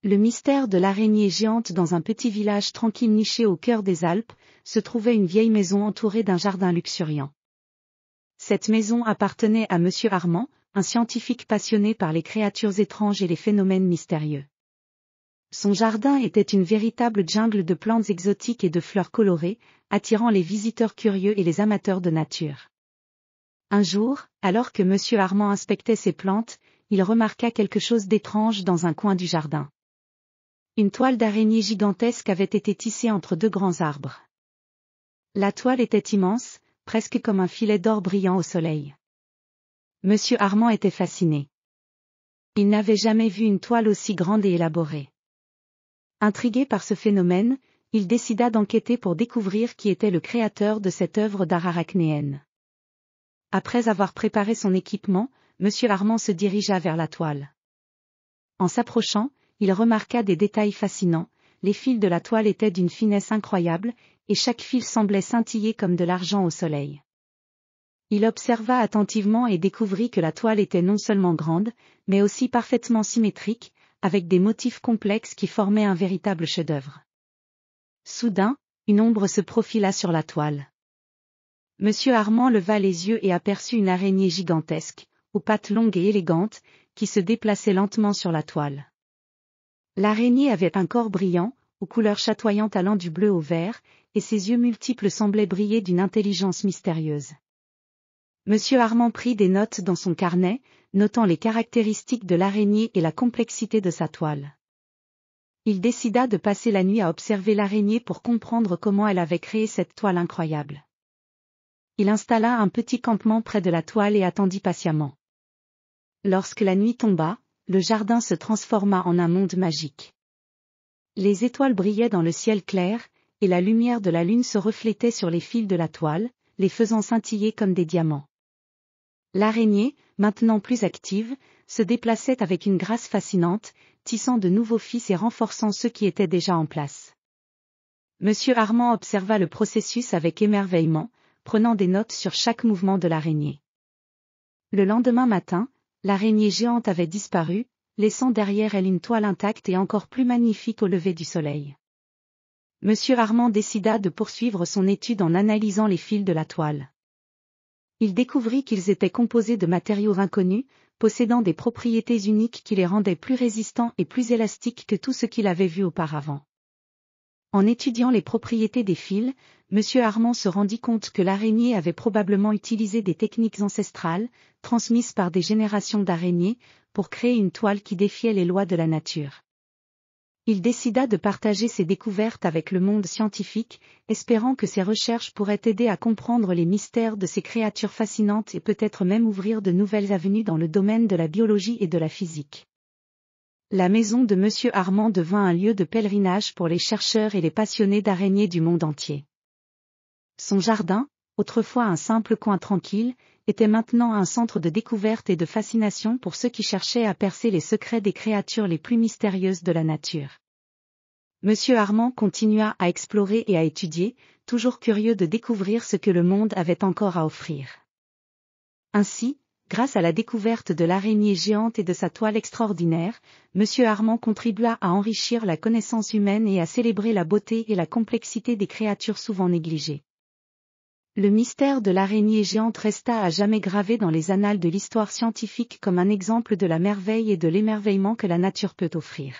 Le mystère de l'araignée géante. Dans un petit village tranquille niché au cœur des Alpes, se trouvait une vieille maison entourée d'un jardin luxuriant. Cette maison appartenait à Monsieur Armand, un scientifique passionné par les créatures étranges et les phénomènes mystérieux. Son jardin était une véritable jungle de plantes exotiques et de fleurs colorées, attirant les visiteurs curieux et les amateurs de nature. Un jour, alors que Monsieur Armand inspectait ses plantes, il remarqua quelque chose d'étrange dans un coin du jardin. Une toile d'araignée gigantesque avait été tissée entre deux grands arbres. La toile était immense, presque comme un filet d'or brillant au soleil. Monsieur Armand était fasciné. Il n'avait jamais vu une toile aussi grande et élaborée. Intrigué par ce phénomène, il décida d'enquêter pour découvrir qui était le créateur de cette œuvre d'art arachnéenne. Après avoir préparé son équipement, Monsieur Armand se dirigea vers la toile. En s'approchant, il remarqua des détails fascinants. Les fils de la toile étaient d'une finesse incroyable, et chaque fil semblait scintiller comme de l'argent au soleil. Il observa attentivement et découvrit que la toile était non seulement grande, mais aussi parfaitement symétrique, avec des motifs complexes qui formaient un véritable chef-d'œuvre. Soudain, une ombre se profila sur la toile. Monsieur Armand leva les yeux et aperçut une araignée gigantesque, aux pattes longues et élégantes, qui se déplaçait lentement sur la toile. L'araignée avait un corps brillant, aux couleurs chatoyantes allant du bleu au vert, et ses yeux multiples semblaient briller d'une intelligence mystérieuse. Monsieur Armand prit des notes dans son carnet, notant les caractéristiques de l'araignée et la complexité de sa toile. Il décida de passer la nuit à observer l'araignée pour comprendre comment elle avait créé cette toile incroyable. Il installa un petit campement près de la toile et attendit patiemment. Lorsque la nuit tomba, le jardin se transforma en un monde magique. Les étoiles brillaient dans le ciel clair, et la lumière de la lune se reflétait sur les fils de la toile, les faisant scintiller comme des diamants. L'araignée, maintenant plus active, se déplaçait avec une grâce fascinante, tissant de nouveaux fils et renforçant ceux qui étaient déjà en place. Monsieur Armand observa le processus avec émerveillement, prenant des notes sur chaque mouvement de l'araignée. Le lendemain matin, l'araignée géante avait disparu, laissant derrière elle une toile intacte et encore plus magnifique au lever du soleil. Monsieur Armand décida de poursuivre son étude en analysant les fils de la toile. Il découvrit qu'ils étaient composés de matériaux inconnus, possédant des propriétés uniques qui les rendaient plus résistants et plus élastiques que tout ce qu'il avait vu auparavant. En étudiant les propriétés des fils, Monsieur Armand se rendit compte que l'araignée avait probablement utilisé des techniques ancestrales, transmises par des générations d'araignées, pour créer une toile qui défiait les lois de la nature. Il décida de partager ses découvertes avec le monde scientifique, espérant que ses recherches pourraient aider à comprendre les mystères de ces créatures fascinantes et peut-être même ouvrir de nouvelles avenues dans le domaine de la biologie et de la physique. La maison de Monsieur Armand devint un lieu de pèlerinage pour les chercheurs et les passionnés d'araignées du monde entier. Son jardin, autrefois un simple coin tranquille, était maintenant un centre de découverte et de fascination pour ceux qui cherchaient à percer les secrets des créatures les plus mystérieuses de la nature. Monsieur Armand continua à explorer et à étudier, toujours curieux de découvrir ce que le monde avait encore à offrir. Ainsi, grâce à la découverte de l'araignée géante et de sa toile extraordinaire, Monsieur Armand contribua à enrichir la connaissance humaine et à célébrer la beauté et la complexité des créatures souvent négligées. Le mystère de l'araignée géante resta à jamais gravé dans les annales de l'histoire scientifique comme un exemple de la merveille et de l'émerveillement que la nature peut offrir.